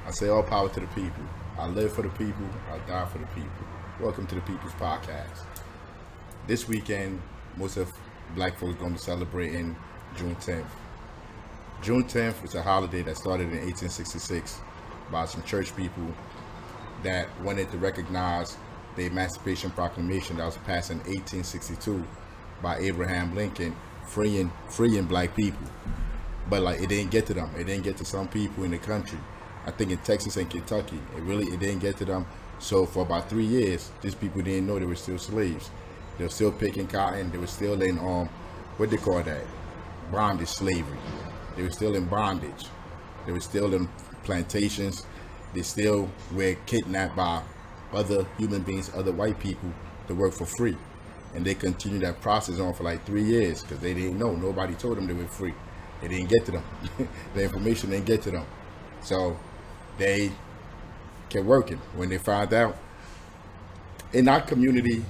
I say all power to the people. I live for the people. I die for the people. Welcome to the People's Podcast. This weekend, most of black folks going to be celebrating Juneteenth. Juneteenth is a holiday that started in 1866 by some church people that wanted to recognize the Emancipation Proclamation that was passed in 1862 by Abraham Lincoln, freeing black people. But like it didn't get to them. It didn't get to some people in the country. I think in Texas and Kentucky, it didn't get to them. So for about 3 years, these people didn't know they were still slaves. They were still picking cotton. They were still in what they call that, bondage slavery. They were still in bondage. They were still in plantations. They still were kidnapped by other human beings, other white people to work for free. And they continued that process on for like 3 years because they didn't know. Nobody told them they were free. It didn't get to them. The information didn't get to them. So they kept working. When they found out, in our community,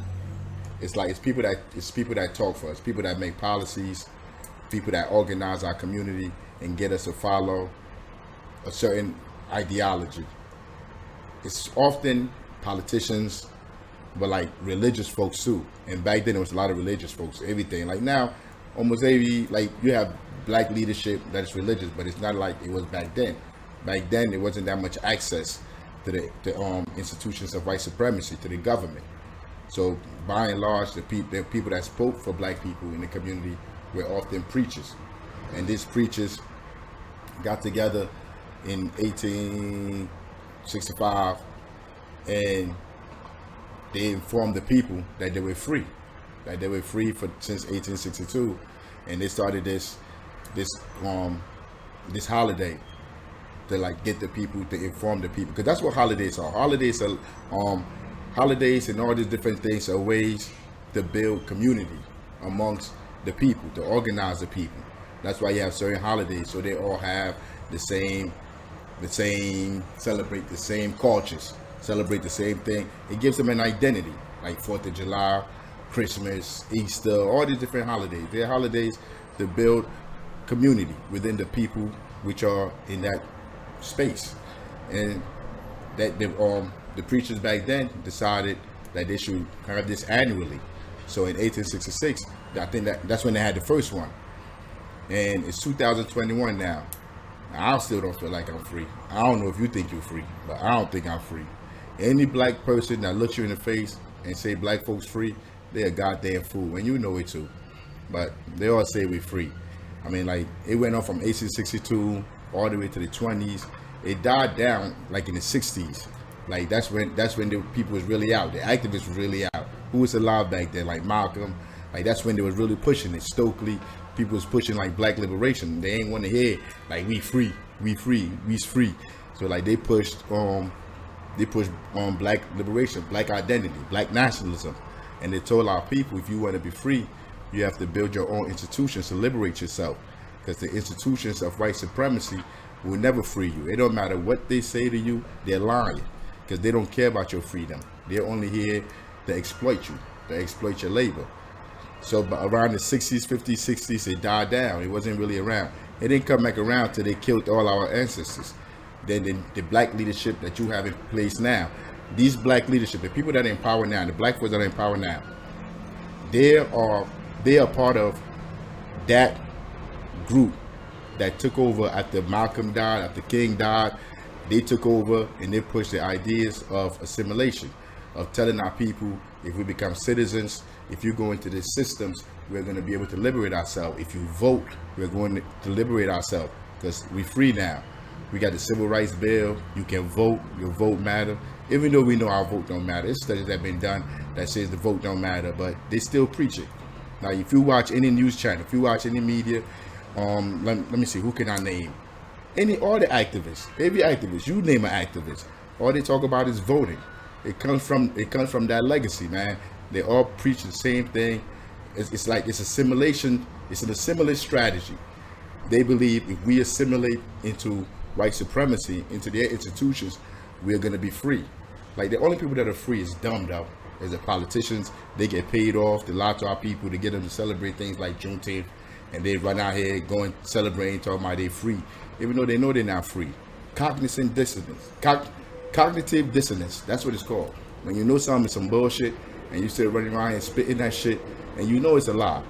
it's people that talk for us, people that make policies, people that organize our community and get us to follow a certain ideology. It's often politicians, but like religious folks too. And back then, there was a lot of religious folks. Everything like now, almost every you have black leadership that is religious, but it's not like it was back then. Back then, there wasn't that much access to the institutions of white supremacy, to the government. So by and large, the people that spoke for black people in the community were often preachers. And these preachers got together in 1865 and they informed the people that they were free, since 1862. And they started this holiday to like get the people, to inform the people, because that's what holidays are. Holidays and all these different things are ways to build community amongst the people, to organize the people. That's why you have certain holidays, so they all have the same, celebrate the same cultures, celebrate the same thing. It gives them an identity, like 4th of July, Christmas, Easter, all these different holidays. They're holidays to build community within the people which are in that space. And that the preachers back then decided that they should have this annually. So in 1866, I think that's when they had the first one. And it's 2021 now. I still don't feel like I'm free. I don't know if you think you're free, but I don't think I'm free. Any black person that looks you in the face and say black folks free, they're a goddamn fool, and you know it too. But they all say we're free. I mean, like, it went on from 1862 all the way to the 20s. It died down like in the 60s. Like that's when the people was really out. The activists was really out. Who was alive back then? Like Malcolm. Like that's when they was really pushing it. Stokely. People was pushing like black liberation. They ain't want to hear like we free. So like they pushed black liberation, black identity, black nationalism. And they told our people, if you want to be free, you have to build your own institutions to liberate yourself. Because the institutions of white supremacy will never free you. It don't matter what they say to you, they're lying. Because they don't care about your freedom. They're only here to exploit you, to exploit your labor. So but around the 60s, 50s, 60s, it died down. It wasn't really around. It didn't come back around till they killed all our ancestors. Then the black leadership that you have in place now, these black leadership, the people that are in power now, the black folks that are in power now, they are part of that group that took over after Malcolm died, after King died. They took over and they pushed the ideas of assimilation, of telling our people, if we become citizens, if you go into the systems, we're going to be able to liberate ourselves. If you vote, we're going to liberate ourselves because we're free now. We got the Civil Rights Bill. You can vote. Your vote matter. Even though we know our vote don't matter. There's studies that have been done that says the vote don't matter, but they still preach it. Now, if you watch any news channel, if you watch any media, let me see, who can I name? All the activists, every activist, you name an activist, all they talk about is voting. It comes from that legacy, man. They all preach the same thing. It's like it's assimilation. It's an assimilate strategy. They believe if we assimilate into white supremacy, into their institutions, we're gonna be free. Like the only people that are free is dumb though. Is the politicians. They get paid off to lie to our people to get them to celebrate things like Juneteenth, and they run out here going celebrating, talking about they free, even though they know they're not free. cognitive dissonance. Cognitive dissonance. That's what it's called. When you know something is some bullshit and you still running around and spitting that shit and you know it's a lie.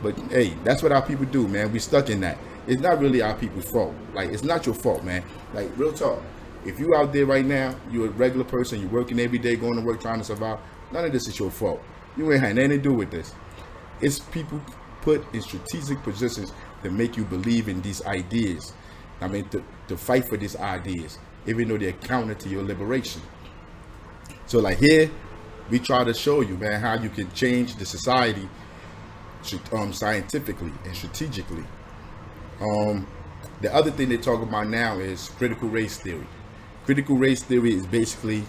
But hey, that's what our people do, man. We stuck in that. It's not really our people's fault. Like, it's not your fault, man. Like, real talk. If you out there right now, you're a regular person, you're working every day, going to work, trying to survive, none of this is your fault. You ain't had nothing to do with this. It's people put in strategic positions to make you believe in these ideas. I mean, to fight for these ideas, even though they're counter to your liberation. So like here, we try to show you, man, how you can change the society scientifically and strategically. The other thing they talk about now is critical race theory. Critical race theory is basically,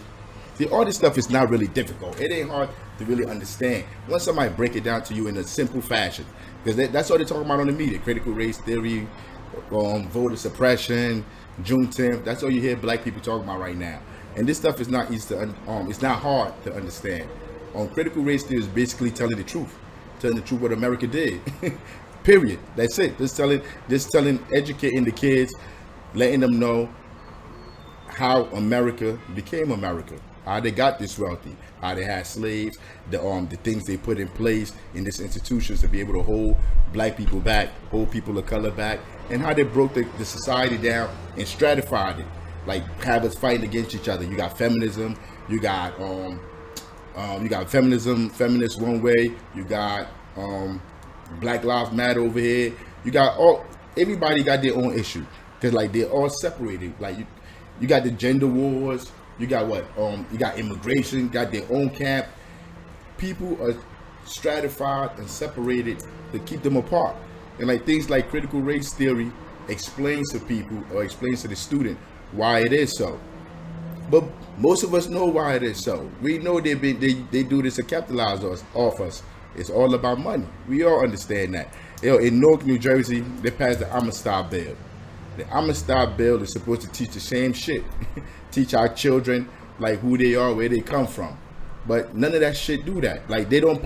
see, all this stuff is not really difficult. It ain't hard to really understand once somebody break it down to you in a simple fashion, because that's all they're talking about on the media. Critical race theory, voter suppression, Juneteenth. That's all you hear black people talking about right now. And this stuff is not easy to it's not hard to understand. Critical race theory is basically telling the truth what America did. Period. That's it. Just telling, educating the kids, letting them know how America became America, how they got this wealthy, how they had slaves, the things they put in place in these institutions to be able to hold black people back, hold people of color back, and how they broke the society down and stratified it, like have us fighting against each other. You got feminism, you got feminism, feminists one way, you got Black Lives Matter over here, you got everybody got their own issue, because like they're all separated. Like you got the gender wars, you got you got immigration, got their own camp. People are stratified and separated to keep them apart. And like things like critical race theory explains to people, or explains to the student, why it is so. But most of us know why it is so. We know they do this to capitalize off us. It's all about money. We all understand that. In Newark, New Jersey, they passed the Amistad Bill. The Amistad Bill is supposed to teach the same shit. Teach our children like who they are, where they come from. But none of that shit do that. Like they don't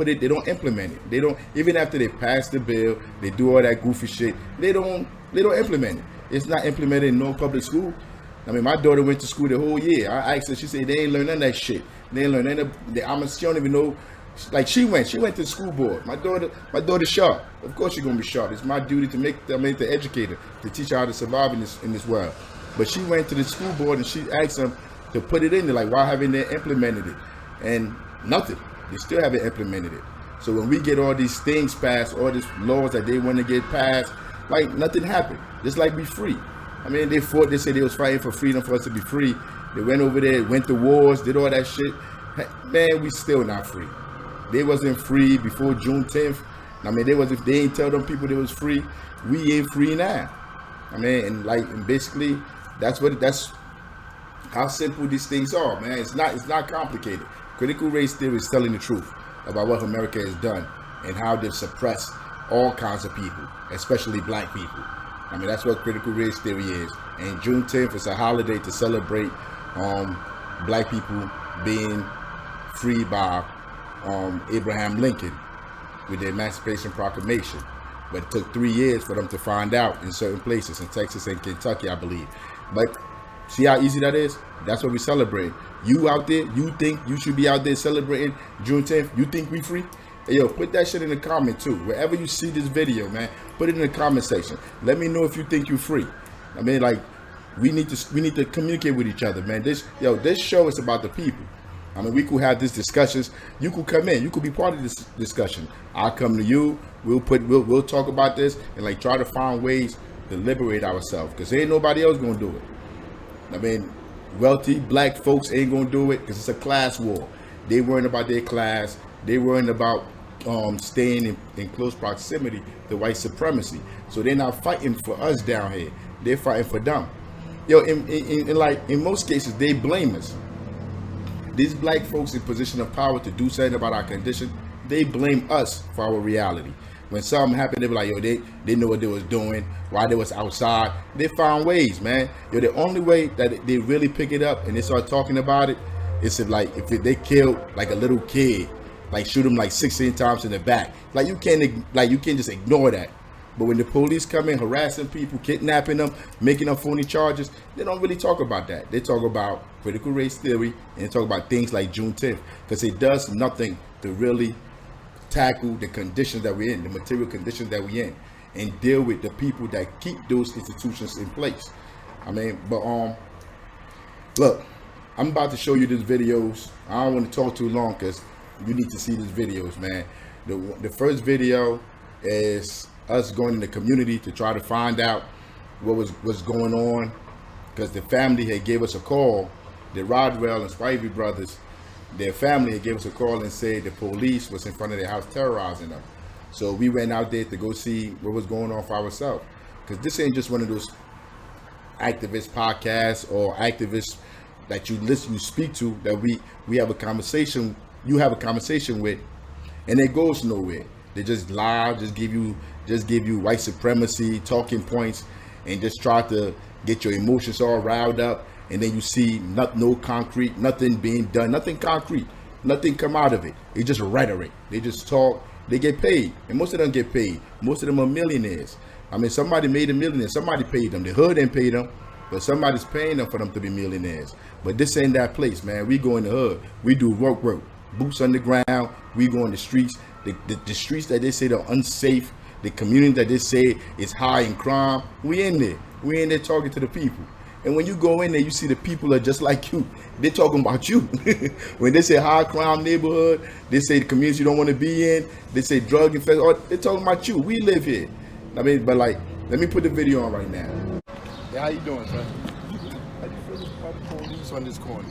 implement it. They don't, even after they pass the bill, they do all that goofy shit. They don't implement it. It's not implemented in no public school. I mean, my daughter went to school the whole year. I asked her, she said they ain't learn none of that shit. They ain't learn none of she don't even know. Like she went to the school board. My daughter's sharp. Of course she's gonna be sharp. It's my duty to the educator, to teach her how to survive in this world. But she went to the school board and she asked them to put it in there. Like, why haven't they implemented it? And nothing. They still haven't implemented it. So when we get all these things passed, all these laws that they want to get passed, like nothing happened. Just like we free. I mean, they fought. They said they was fighting for freedom for us to be free. They went over there, went to wars, did all that shit. Man, we still not free. They wasn't free before Juneteenth. I mean, if they ain't tell them people they was free, we ain't free now. I mean, and basically that's how simple these things are, man. It's not complicated. Critical race theory is telling the truth about what America has done and how they've suppressed all kinds of people, especially black people. I mean, that's what critical race theory is. And Juneteenth is a holiday to celebrate black people being freed by Abraham Lincoln with the Emancipation Proclamation. But it took 3 years for them to find out in certain places, in Texas and Kentucky, I believe. But see how easy that is? That's what we celebrate. You out there, you think you should be out there celebrating Juneteenth? You think we free? Hey, yo, put that shit in the comment too. Wherever you see this video, man, put it in the comment section. Let me know if you think you're free. I mean, like, we need to communicate with each other, man. This show is about the people. I mean, we could have these discussions. You could come in. You could be part of this discussion. I'll come to you. We'll talk about this and like try to find ways to liberate ourselves, because there ain't nobody else gonna do it. I mean, wealthy black folks ain't gonna do it because it's a class war. They worrying about their class. They worrying about staying in close proximity to white supremacy. So they're not fighting for us down here. They're fighting for them. Yo, in most cases, they blame us. These black folks in position of power to do something about our condition, they blame us for our reality. When something happened, they be like, yo, they know what they was doing, why they was outside. They found ways, man. Yo, the only way that they really pick it up and they start talking about it is if they killed like a little kid, like shoot him like 16 times in the back. Like you can't just ignore that. But when the police come in harassing people, kidnapping them, making up phony charges, they don't really talk about that. They talk about critical race theory and they talk about things like Juneteenth, because it does nothing to really tackle the conditions that we're in, the material conditions that we're in, and deal with the people that keep those institutions in place. I mean, but look, I'm about to show you these videos. I don't want to talk too long because you need to see these videos, man. The first video is us going in the community to try to find out what's going on, because the family had gave us a call. The Rodwell and Spivey brothers, their family had gave us a call and said the police was in front of their house terrorizing them. So we went out there to go see what was going on for ourselves, because this ain't just one of those activist podcasts or activists that you speak to, that we have a conversation, you have a conversation with, and it goes nowhere. They just lie, just give you white supremacy talking points, and just try to get your emotions all riled up, and then you see no concrete, nothing being done, nothing concrete, nothing come out of it. It's just rhetoric. They just talk. They get paid, and most of them get paid. Most of them are millionaires. I mean, somebody made a millionaire. Somebody paid them. The hood didn't pay them, but somebody's paying them for them to be millionaires. But this ain't that place, man. We go in the hood. We do work, boots on the ground. We go in the streets. The streets that they say are unsafe, the community that they say is high in crime, we in there. We in there talking to the people. And when you go in there, you see the people are just like you. They're talking about you. When they say high crime neighborhood, they say the community you don't want to be in, they say drug infested, or they're talking about you. We live here. I mean, but like, let me put the video on right now. Yeah, how you doing, son? How do you feel about the police on this corner?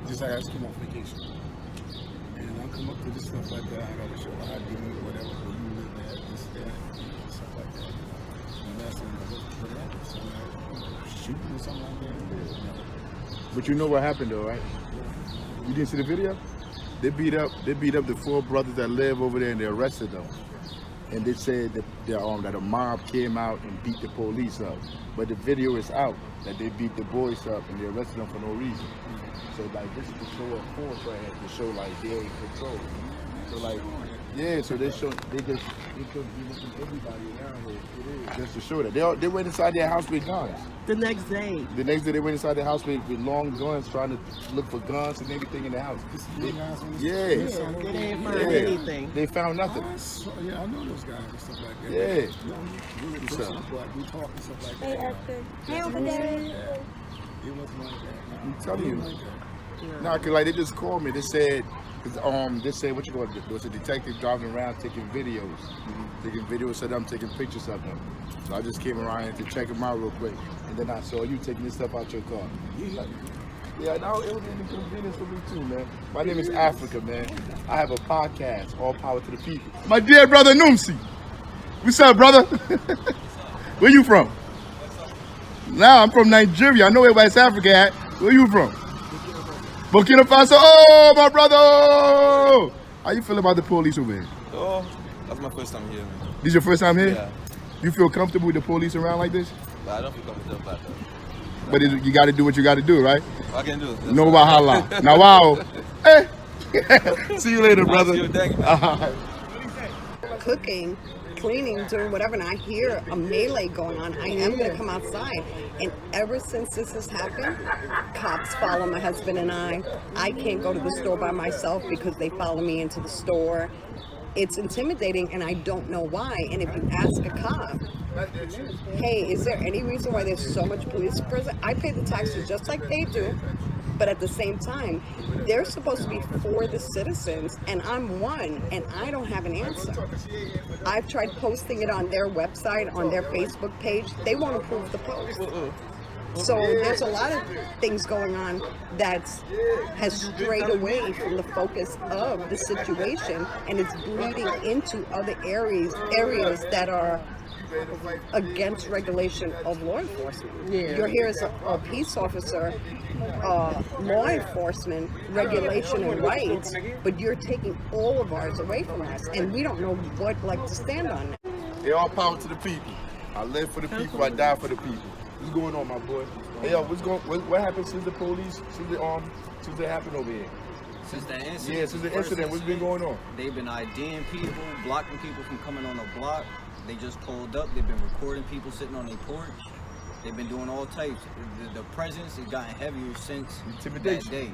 Just like I just came off vacation, and I'll come up to this stuff like that. I gotta show how I do it, whatever. Where you live at, this, that, stuff like that. And that's what happened. So shooting or something like that. No. But you know what happened though, right? You didn't see the video? They beat up the 4 brothers that live over there, and they arrested them. And they said that a mob came out and beat the police up. But the video is out that they beat the boys up and they arrested them for no reason. So like, this is to show up force right here, to show like they're in control. So like, yeah, so they could be looking everybody around here. It is just to show that they went inside their house with guns. The next day They went inside their house with long guns, trying to look for guns and everything in the house. they didn't find anything. They found nothing. Yeah, I know those guys and stuff like that. Yeah. What's up? We talk and stuff like that. Hey, Arthur. Hey, Uncle Daddy. It wasn't like that. I'm telling you. No, cause like they just called me. They said, what you call it? There was a detective driving around taking videos, of them, taking pictures of them. So I just came around here to check them out real quick, and then I saw you taking this stuff out your car. Yeah, no, it was an inconvenience for me too, man. My name is Africa, man. I have a podcast, All Power to the People. My dear brother Numsi, what's up, brother? Where you from? Now I'm from Nigeria. I know where West Africa at. Where you from? Burkina Faso. Oh, my brother! How you feel about the police over here? Oh, that's my first time here, man. This is your first time here? Yeah. You feel comfortable with the police around like this? But I don't feel comfortable about that. But you got to do what you got to do, right? I can do it. No wahala. Now, wow. Hey. See you later, brother. Thank you. Cooking, cleaning, doing whatever, and I hear a melee going on, I am going to come outside. And ever since this has happened, cops follow my husband and I. I can't go to the store by myself because they follow me into the store. It's intimidating, and I don't know why. And if you ask a cop, hey, is there any reason why there's so much police present? I pay the taxes just like they do. But at the same time, they're supposed to be for the citizens, and I'm one, and I don't have an answer. I've tried posting it on their website, on their Facebook page. They won't approve the post. So there's a lot of things going on that has strayed away from the focus of the situation, and it's bleeding into other areas that are against regulation of law enforcement. Yeah. You're here as a peace officer, law enforcement, regulation and rights, but you're taking all of ours away from us, and we don't know what to stand on. They all power to the people. I live for the people. I die for the people. What's going on, my boy? Hey, yo, what happened since the police, since it happened over here? Since that incident. Yeah, since the incident, what's been going on? They've been IDing people, blocking people from coming on the block. They just pulled up. They've been recording people sitting on their porch. They've been doing all types. The presence has gotten heavier since that day.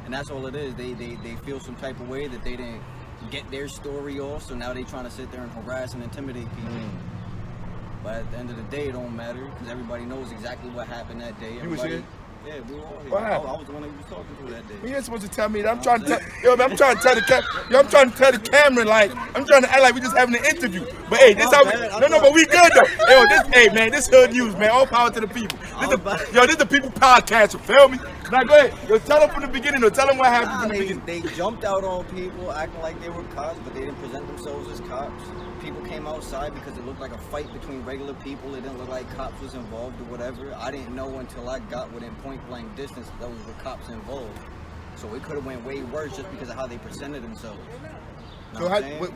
And that's all it is. They feel some type of way that they didn't get their story off, so now they trying to sit there and harass and intimidate people. But at the end of the day, it don't matter because everybody knows exactly what happened that day. You was here? Yeah, we were all here. What happened? I was the one that you was talking to that day. You ain't supposed to tell me that. I'm trying to tell, yo, man, I'm trying to tell the camera, like, I'm trying to act like we just having an interview. But hey, this how we, no, but we good though. Yo, this hood news, man. All power to the people. This the people podcast, you feel me? Now go ahead. Yo, tell them from the beginning, or tell them what happened from the beginning. They jumped out on people acting like they were cops, but they didn't present themselves as cops. People came outside because it looked like a fight between regular people. It didn't look like cops was involved or whatever. I didn't know until I got within point blank distance that those were cops involved. So it could have went way worse just because of how they presented themselves. So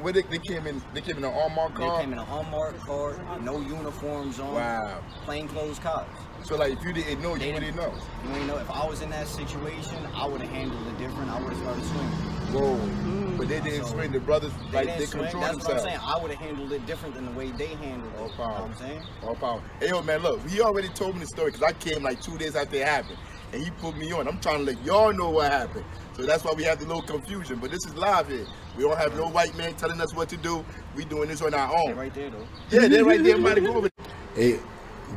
where they came in? They came in an unmarked car. They came in an unmarked car, no uniforms on. Wow. Plainclothes cops. So like, if you didn't know, you wouldn't know. You ain't know. If I was in that situation, I would have handled it different. I would have started swinging. Whoa. But they didn't swing. The brothers, like, they control themselves. That's what I'm saying. I would have handled it different than the way they handled it. All power. You know what I'm saying? All power. Hey, yo, man, look, he already told me the story because I came like 2 days after it happened. And he put me on. I'm trying to let y'all know what happened. So that's why we have the little confusion. But this is live here. We don't have no white man telling us what to do. We doing this on our own. They're right there, though. Yeah, they're right there. Everybody go over there. Hey,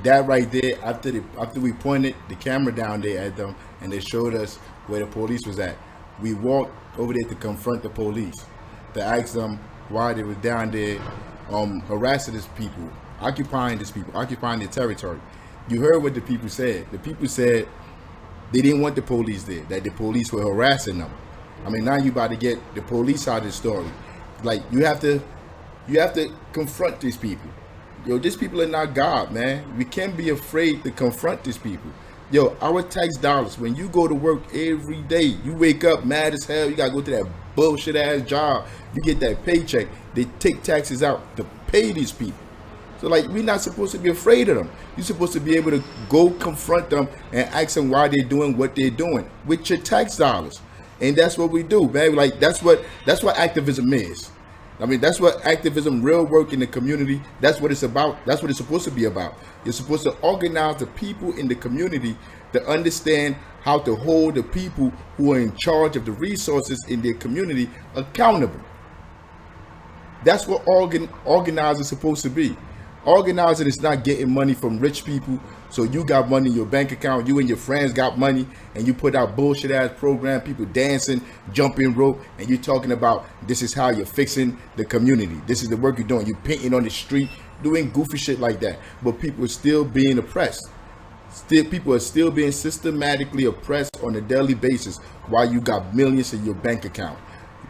that right there, after we pointed the camera down there at them and they showed us where the police was at, we walked over there to confront the police, to ask them why they were down there harassing these people, occupying their territory. You heard what the people said. The people said they didn't want the police there, that the police were harassing them. I mean, now you about to get the police side of the story. Like, you have to confront these people. Yo, these people are not God, man. We can't be afraid to confront these people. Yo, our tax dollars, when you go to work every day, you wake up mad as hell, you gotta go to that bullshit ass job, you get that paycheck, they take taxes out to pay these people. So like, we're not supposed to be afraid of them. You're supposed to be able to go confront them and ask them why they're doing what they're doing with your tax dollars. And that's what we do, man. Like, that's what activism is. I mean, that's what activism, real work in the community, that's what it's about. That's what it's supposed to be about. You're supposed to organize the people in the community to understand how to hold the people who are in charge of the resources in their community accountable. That's what organizing is supposed to be. Organizing is not getting money from rich people. So you got money in your bank account, you and your friends got money, and you put out bullshit ass program, people dancing, jumping rope, and you're talking about this is how you're fixing the community. This is the work you're doing. You're painting on the street, doing goofy shit like that. But people are still being oppressed. People are still being systematically oppressed on a daily basis while you got millions in your bank account.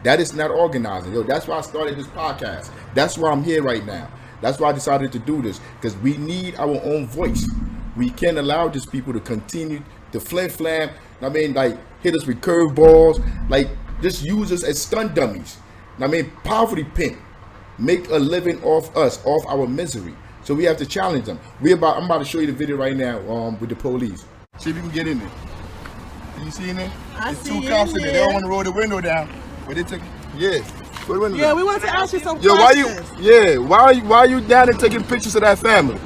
That is not organizing. Yo, that's why I started this podcast. That's why I'm here right now. That's why I decided to do this, because we need our own voice. We can't allow these people to continue to flam. I mean, like, hit us with curveballs, like, just use us as stunt dummies. I mean, poverty pimp, make a living off us, off our misery. So we have to challenge them. I'm about to show you the video right now with the police. See if you can get in there. Can you see in there? I There's see two cops in in there. there. They don't want to roll the window down, but they took. Yeah. Roll the window Yeah, down. we want to ask you some Yo, questions. why are you down there taking pictures of that family?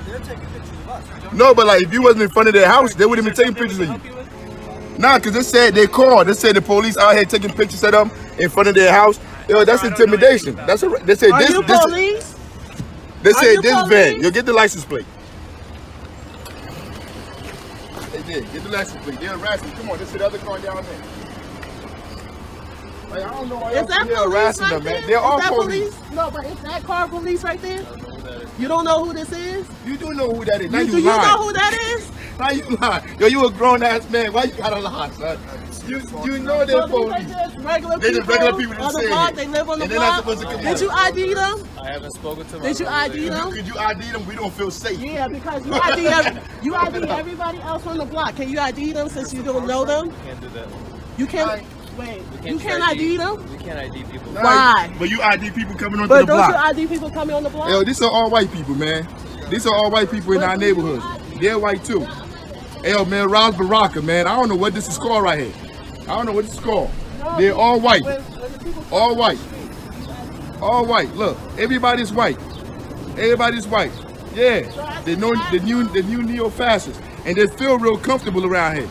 They're taking pictures of us. No, but like, if you wasn't in front of their house, they wouldn't have been taking pictures of you. Nah, because they said they called. They said the police out here taking pictures of them in front of their house. Yo, that's intimidation. They said Are you police? They Are said you this police? van. You'll get the license plate. They did. Get the license plate. They're harassing. Come on, this is the other car down there. Like, I don't know why Is that they're police harassing right them, there? man. They're all Is that police. No, but is that car police right there? You don't know who this is? You do know who that is. Now Do you you know lying. who that is? Now you lying. Yo, you a grown ass man. Why you gotta lie, son? You know they're So police. these are just regular They're people, just regular people that on the say block. it. They live on the And they're not block. supposed to come Did you ID them? I haven't spoken to my Did you brother ID yet. them? Could you ID them? We don't feel safe. Yeah, because you ID everybody else on the block. Can you ID them since you don't know them? Can't do that. You can't. Wait, We you can't ID them? We can't ID people. Why? But you ID people coming onto But the don't block. you ID people coming on the block? Yo, these are all white people, man. These are all white people in our neighborhoods. They're white too. Hey, yo, man, Ras Baraka, man. I don't know what this is called right here. I don't know what this is called. They're all white. All white. All white. Look, everybody's white. Everybody's white. Yeah. The new neo-fascists. And they feel real comfortable around here.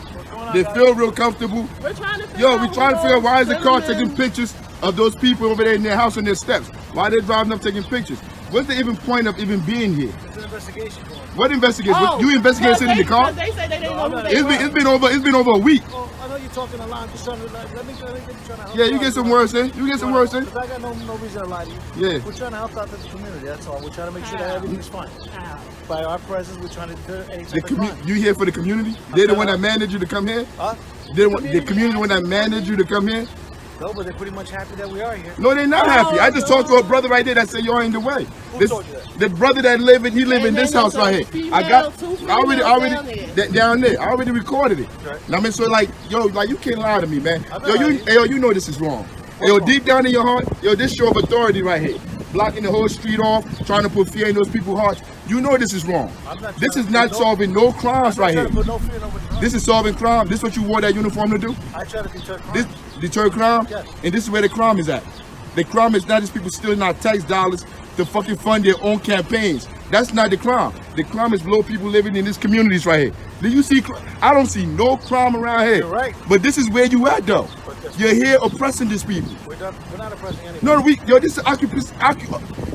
They feel real comfortable. We're trying to figure out why is the car taking pictures of those people over there in their house on their steps? Why they driving up taking pictures? What's the even point of even being here? It's an investigation. What investigation? You investigating in the car? They say they didn't know who they It's been over a week. Oh, I know you're talking a lot. I'm just trying to let me trying to help. Yeah, you get some words in. You get some words in. Because I got no reason to lie to you. Yeah. We're trying to help out the community. That's all. We're trying to make sure that everything's fine. By our presence, we're trying to do any type of crime. You here for the community? They're the one that managed you to come here? Huh? The community one that managed you to come here? No, but they're pretty much happy that we are here. No, they're not happy. I just talked to a brother right there that said you're in the way. Who told you that? The brother that live in this house right here. Down there. I already recorded it. Right. I mean, so like you can't lie to me, man. You know this is wrong. Yo, deep down in your heart, this show of authority right here. Blocking the whole street off, trying to put fear in those people's hearts. You know this is wrong. This is not solving no crimes right here. This is solving crime. This is what you wore that uniform to do? I try to deter crime. This deter crime? Yes. And this is where the crime is at. The crime is not just people stealing our tax dollars to fucking fund their own campaigns. That's not the crime. The crime is low people living in these communities right here. Do you see? I don't see no crime around here. You're right. But this is where you at though. You're here oppressing these people. We're not oppressing anyone. No, this is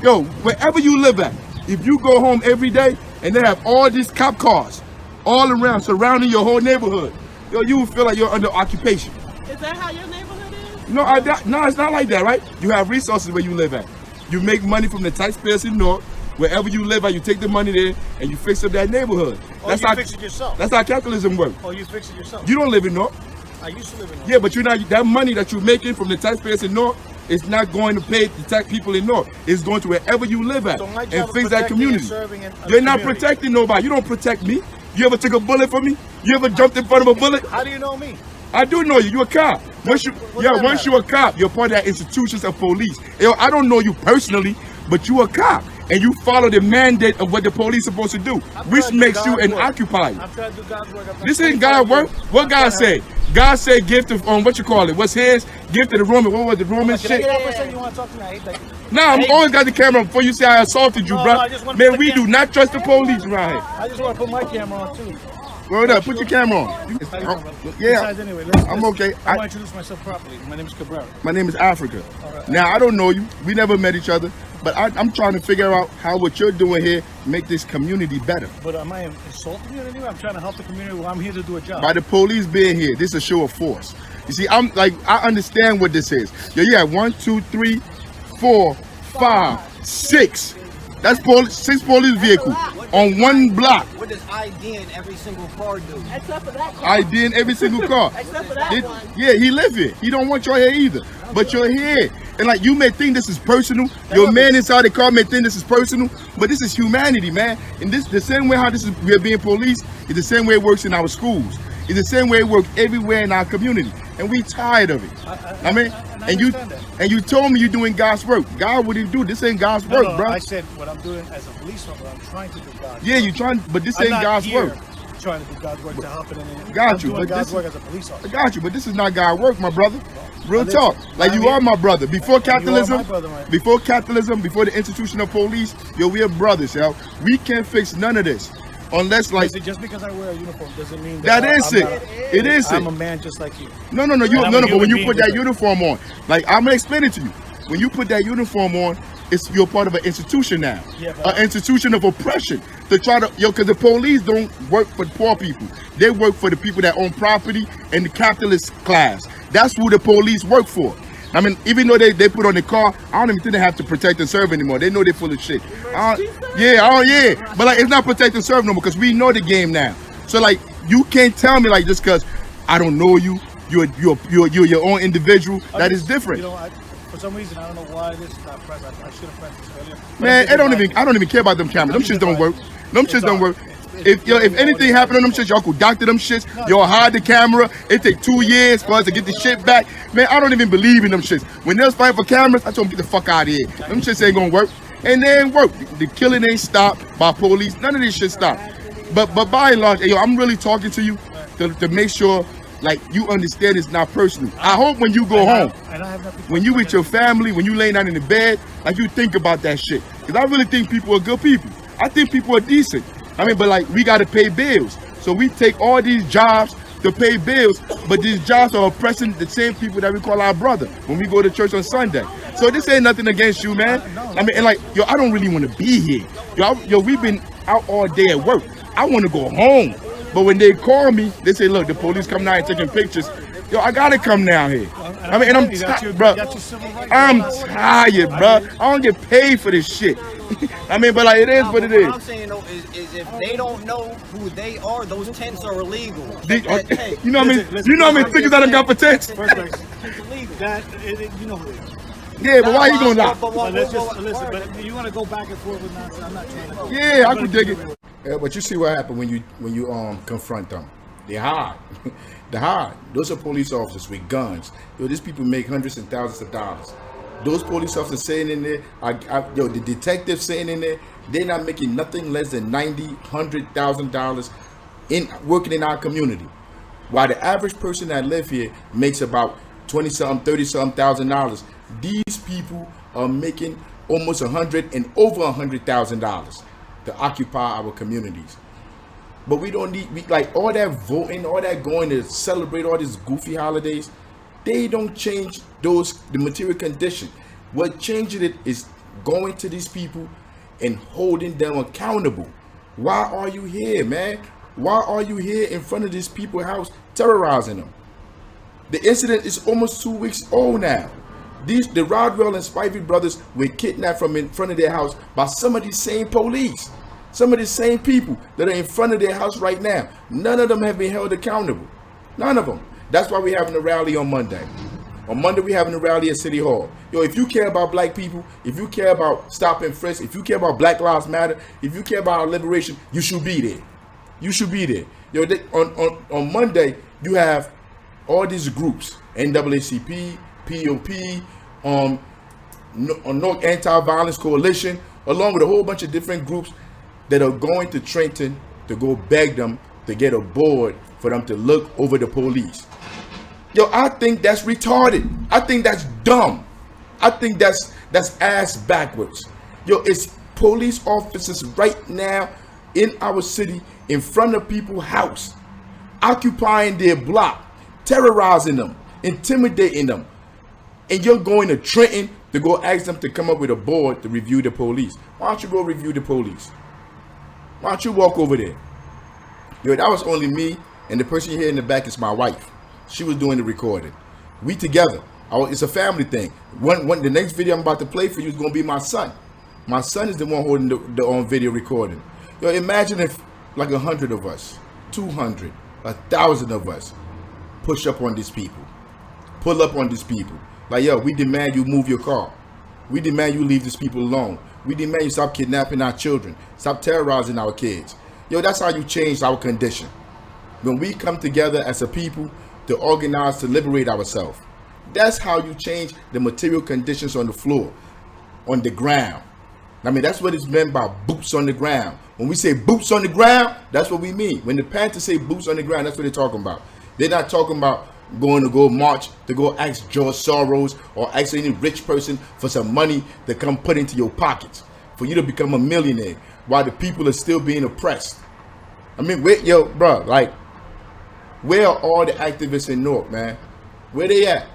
yo, wherever you live at, if you go home every day and they have all these cop cars all around surrounding your whole neighborhood, yo, you will feel like you're under occupation. Is that how your neighborhood is? No, it's not like that, right? You have resources where you live at. You make money from the taxpayers in North. Wherever you live at, you take the money there and you fix up that neighborhood. That's how you fix it yourself. That's how capitalism works. Oh, you fix it yourself. You don't live in North. I used to live in North. Yeah, but you're not. That money that you're making from the taxpayers in North is not going to pay the tax people in North. It's going to wherever you live at and fix that community. You're not protecting nobody. You don't protect me. You ever took a bullet for me? You ever jumped in front of a bullet? How do you know me? I do know you. You're a cop. Once you're a cop, you're part of that institutions of police. Yo, I don't know you personally, but you're a cop. And you follow the mandate of what the police are supposed to do, which makes you an occupier. I'm trying to do God's work. This ain't God work. What God said? God said give to, what you call it? What's his? Give to the Roman. What was the Roman shit? Can I get out for a second? You want to talk to me? I hate that. Nah, I'm always got the camera before you say I assaulted you, bro. Man, we do not trust the police around here. I just want to put my camera on too. Word up, put your camera on. Yeah, Anyway, I'm okay. I want to introduce myself properly. My name is Cabrera. My name is Africa. Right. Now, I don't know you. We never met each other. But I'm trying to figure out how what you're doing here make this community better. But am I insulting you in any way? I'm trying to help the community. Well, I'm here to do a job. By the police being here, this is a show of force. You see, I understand what this is. Yo, you have 1, 2, 3, 4, 5, 6. That's 6 police vehicles on one block. What does ID in every single car do? Except for that car. ID in every single car. Except for that one. Yeah, he live here. He don't want your hair either. But you're here. And like you may think this is personal. Your man inside the car may think this is personal. But this is humanity, man. And this the same way how we're being policed is the same way it works in our schools. It's the same way it works everywhere in our community. And we tired of it. I mean, and you told me you're doing God's work. God wouldn't do this. Ain't God's work, bro. I said what I'm doing as a police officer. I'm trying to do God's work. Yeah, you're trying, but this ain't God's work. Trying to do God's work to help it. Got you, I'm doing but God's work as a police officer. I got you, but this is not God's work, my brother. Real talk. Like you are my brother. Before capitalism, before the institution of police, yo, we are brothers, yo. We can't fix none of this. Unless like just because I wear a uniform doesn't mean that it isn't. I'm a man just like you. No. But when you put that uniform on, like I'm gonna explain it to you. When you put that uniform on, you're part of an institution now, an institution of oppression. To try to because the police don't work for poor people. They work for the people that own property and the capitalist class. That's who the police work for. I mean, even though they put on the car, I don't even think they have to protect and serve anymore. They know they're full of shit. Yeah. But like, it's not protect and serve no more because we know the game now. So like, you can't tell me like just because I don't know you, you're your own individual. That is different. You know, for some reason, I don't know why this is not pressed. I should have pressed this earlier. Man, I don't even care about them cameras. Them shits don't work. Them shits don't work. If anything happened on them shits, y'all could doctor them shits. Y'all hide the camera. It take 2 years for us to get the shit back. Man, I don't even believe in them shits. When they was fighting for cameras, I told them get the fuck out of here. Them shits ain't gonna work. And they ain't work. The killing ain't stopped by police. None of this shit stopped. But by and large, yo, I'm really talking to you to make sure like you understand it's not personal. I hope when you go home, when you with your family, when you laying down in the bed, like you think about that shit. Because I really think people are good people. I think people are decent. I mean, but like we got to pay bills. So we take all these jobs to pay bills, but these jobs are oppressing the same people that we call our brother when we go to church on Sunday. So this ain't nothing against you, man. I mean, and like, yo, I don't really want to be here. Yo, we've been out all day at work. I want to go home. But when they call me, they say, look, the police come down and taking pictures. Yo, I gotta come down here. I mean, and I'm tired, bro. I'm tired, bro. I don't get paid for this shit. I mean, but like, it is what it is. What I'm saying though is if they don't know who they are, those tents are illegal. You know what I mean? You know what I mean? Tickets that I got for tents? You know who it is. Yeah, but why you gonna lie? But let's just listen. But you want to go back and forth with nonsense? I'm not trying to go. Yeah, I can dig it. Yeah, but you see what happened when you confront them. They hide. They hide. Those are police officers with guns. Yo, these people make hundreds and thousands of dollars. Those police officers sitting in there, yo, the detectives sitting in there, they're not making nothing less than $90,000, $100,000 in working in our community. While the average person that live here makes about $20-something, $30-something $1,000, these people are making almost $100,000 and over $100,000 to occupy our communities. But we don't need, like all that voting, all that going to celebrate all these goofy holidays, they don't change the material condition. What changes it is going to these people and holding them accountable. Why are you here, man? Why are you here in front of these people's house terrorizing them? The incident is almost 2 weeks old now. The Rodwell and Spivey brothers were kidnapped from in front of their house by some of these same police. Some of the same people that are in front of their house right now. None of them have been held accountable. None of them. That's why we're having a rally on Monday. On Monday, we're having a rally at City Hall. Yo, if you care about black people, if you care about stop and frisk, if you care about Black Lives Matter, if you care about our liberation, you should be there. You should be there. Yo, on Monday, you have all these groups, NAACP, POP, North Anti-Violence Coalition, along with a whole bunch of different groups that are going to Trenton to go beg them to get a board for them to look over the police. Yo, I think that's retarded. I think that's dumb. I think that's ass backwards. Yo, it's police officers right now in our city in front of people's house, occupying their block, terrorizing them, intimidating them. And you're going to Trenton to go ask them to come up with a board to review the police. Why don't you go review the police? Why don't you walk over there? Yo, that was only me, and the person here in the back is my wife. She was doing the recording. We together. It's a family thing. The next video I'm about to play for you is going to be my son. My son is the one holding the video recording. Yo, imagine if like 100 of us, 200, 1,000 of us push up on these people. Pull up on these people. Like, yo, we demand you move your car. We demand you leave these people alone. We demand you stop kidnapping our children. Stop terrorizing our kids. Yo, that's how you change our condition. When we come together as a people to organize to liberate ourselves. That's how you change the material conditions on the floor, on the ground. I mean, that's what it's meant by boots on the ground. When we say boots on the ground, that's what we mean. When the Panthers say boots on the ground, that's what they're talking about. They're not talking about going to go march, to go ask George Soros or ask any rich person for some money to come put into your pockets for you to become a millionaire while the people are still being oppressed. I mean, yo, bro, like, where are all the activists in Newark, man? Where they at?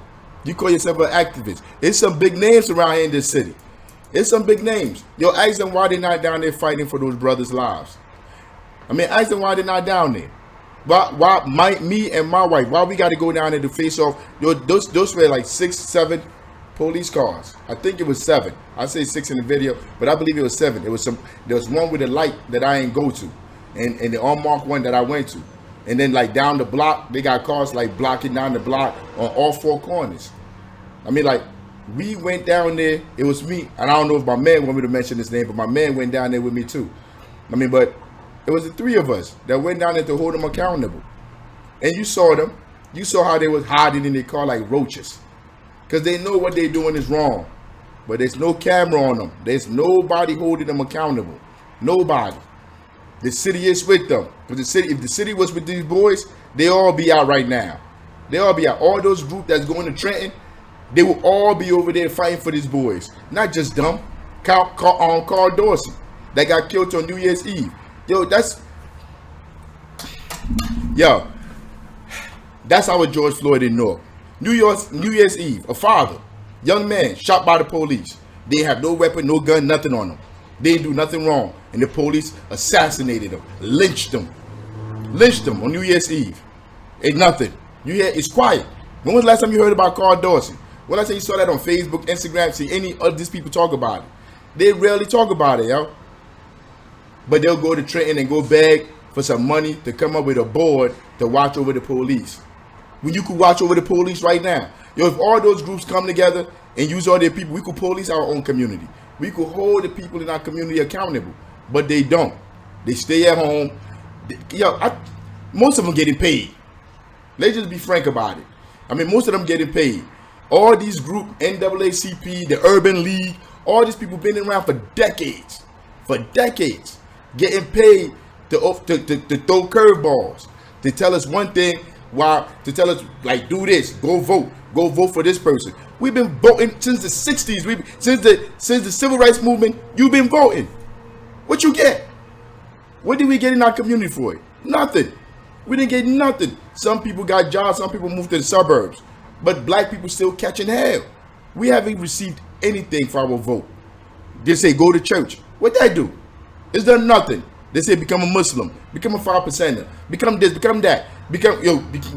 You call yourself an activist. There's some big names around here in this city. It's some big names. Yo, ask them why they're not down there fighting for those brothers' lives. I mean, ask them why they're not down there. Why me and my wife, why we got to go down there to face off? Yo, those were like 6, 7 police cars. I think it was 7. I say 6 in the video, but I believe it was 7. There was one with a light that I ain't go to, and the unmarked one that I went to. And then like down the block, they got cars like blocking down the block on all 4 corners. I mean, like, we went down there, it was me, and I don't know if my man want me to mention his name, but my man went down there with me too. I mean, but it was the 3 of us that went down there to hold them accountable. And you saw them. You saw how they was hiding in their car like roaches. Because they know what they're doing is wrong. But there's no camera on them. There's nobody holding them accountable. Nobody. The city is with them. If the city was with these boys, they all be out right now. They all be out. All those groups that's going to Trenton, they will all be over there fighting for these boys. Not just them. Carl Dorsey that got killed on New Year's Eve. That's our George Floyd in North. New Year's Eve, a father, young man shot by the police. They have no weapon, no gun, nothing on them. They didn't do nothing wrong. And the police assassinated them, lynched them on New Year's Eve. Ain't nothing. It's quiet. When was the last time you heard about Carl Dorsey? When I say you saw that on Facebook, Instagram, see any of these people talk about it. They rarely talk about it, yo. But they'll go to Trenton and go beg for some money to come up with a board to watch over the police. When you could watch over the police right now. If all those groups come together and use all their people, we could police our own community. We could hold the people in our community accountable. But they don't. They stay at home. Most of them getting paid. Let's just be frank about it. I mean, most of them getting paid. All these groups, NAACP, the Urban League, all these people been around for decades. Getting paid to throw curveballs. To tell us one thing, to tell us, like, do this, go vote for this person. We've been voting since the 60s. Since the civil rights movement, you've been voting. What you get? What did we get in our community for it? Nothing. We didn't get nothing. Some people got jobs, some people moved to the suburbs. But black people still catching hell. We haven't received anything for our vote. They say go to church. What that do? It's done nothing. They say become a Muslim, become a 5%er, become this, become that,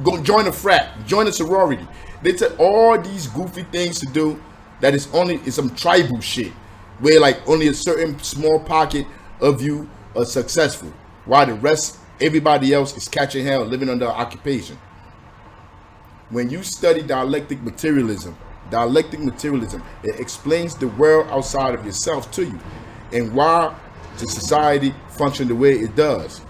go join a frat, join a sorority. They tell all these goofy things to do that is some tribal shit, where like only a certain small pocket of you are successful, while the rest, everybody else is catching hell, living under occupation. When you study dialectic materialism, it explains the world outside of yourself to you and why the society functions the way it does.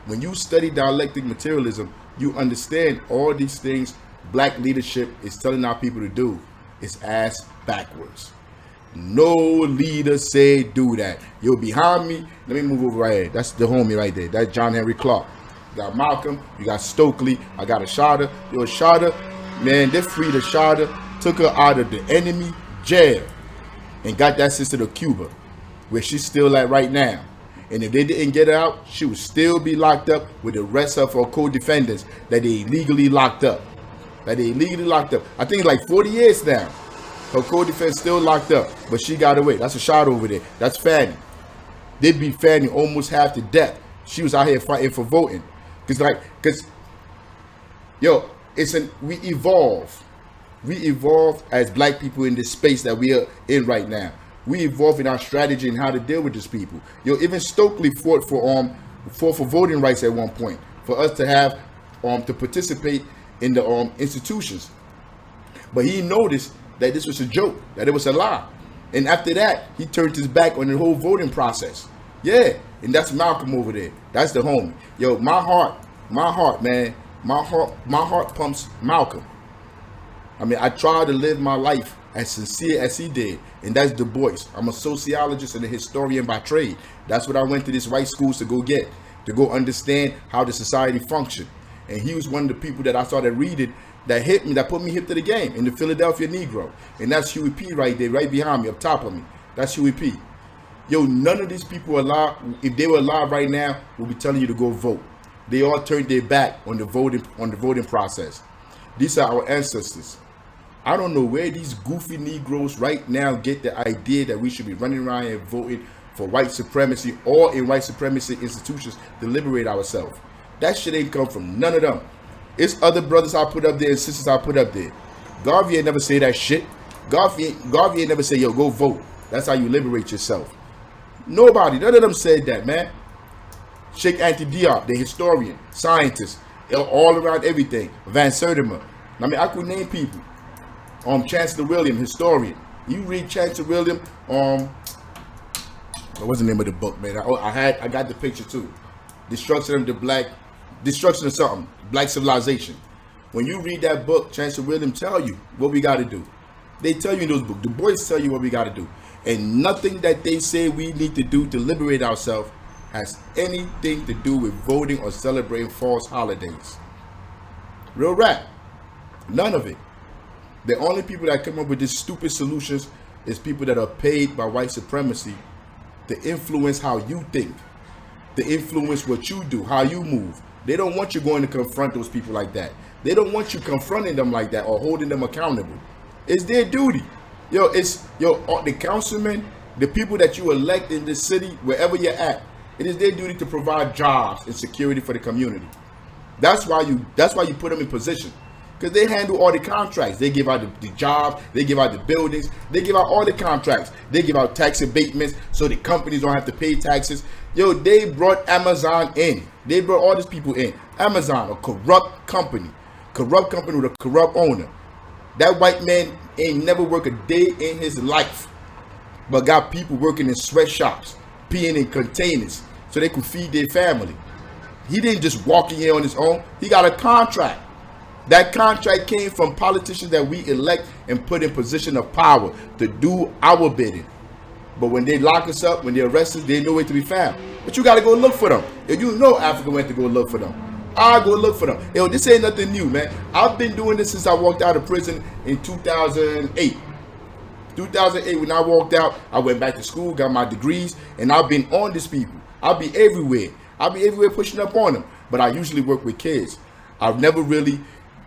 When you study dialectic materialism, you understand all these things black leadership is telling our people to do is ass backwards. No leader say do that. Yo, behind me, let me move over right here. That's the homie right there. That's John Henry Clark. You got Malcolm, you got Stokely, I got Ashada. Yo, Ashada, man, they freed Ashada, took her out of the enemy jail and got that sister to Cuba, where she's still at right now. And if they didn't get her out, she would still be locked up with the rest of her co-defendants that they illegally locked up. I think it's like 40 years now. Her co-defendant still locked up, but she got away. That's a shot over there. That's Fanny. They beat Fanny almost half to death. She was out here fighting for voting. We evolve. We evolve as black people in this space that we are in right now. We evolve in our strategy and how to deal with these people. Even Stokely fought for voting rights at one point, for us to have to participate in the institutions. But he noticed that this was a joke, that it was a lie. And after that, he turned his back on the whole voting process. Yeah, and that's Malcolm over there. That's the homie. My heart, man, my heart pumps Malcolm. I mean, I try to live my life as sincere as he did, and that's Du Bois. I'm a sociologist and a historian by trade. That's what I went to these white schools to go understand how the society functioned. And he was one of the people that I started reading that hit me, that put me hip to the game, in the Philadelphia Negro. And that's Huey P. right there, right behind me, up top of me. That's Huey P. None of these people alive, if they were alive right now, would be telling you to go vote. They all turned their back on the voting process. These are our ancestors. I don't know where these goofy Negroes right now get the idea that we should be running around and voting for white supremacy or in white supremacy institutions to liberate ourselves. That shit ain't come from none of them. It's other brothers I put up there and sisters I put up there. Garvey ain't never say that shit. Garvey ain't never say, go vote. That's how you liberate yourself. None of them said that, man. Sheikh Anta Diop, the historian, scientist, all around everything. Van Sertima. I mean, I could name people. Chancellor William, historian. You read Chancellor William, what's the name of the book, man? I got the picture too. Destruction of something, Black Civilization. When you read that book, Chancellor William tell you what we got to do. They tell you in those books. Du Bois tell you what we got to do. And nothing that they say we need to do to liberate ourselves has anything to do with voting or celebrating false holidays. Real rap. None of it. The only people that come up with these stupid solutions is people that are paid by white supremacy to influence how you think, to influence what you do, how you move. They don't want you going to confront those people like that. They don't want you confronting them like that or holding them accountable. It's their duty. The councilmen, the people that you elect in this city, wherever you're at, it is their duty to provide jobs and security for the community. That's why you put them in position. Because they handle all the contracts. They give out the jobs, they give out the buildings, they give out all the contracts. They give out tax abatements so the companies don't have to pay taxes. They brought Amazon in. They brought all these people in. Amazon, a corrupt company with a corrupt owner. That white man ain't never worked a day in his life, but got people working in sweatshops, peeing in containers so they could feed their family. He didn't just walk in here on his own. He got a contract. That contract came from politicians that we elect and put in position of power to do our bidding. But when they lock us up, when they arrest us, they know where to be found. But you got to go look for them. If you know Africa went to go look for them, I'll go look for them. This ain't nothing new, man. I've been doing this since I walked out of prison in 2008. 2008, when I walked out, I went back to school, got my degrees, and I've been on these people. I'll be everywhere. I'll be everywhere pushing up on them. But I usually work with kids. I've never really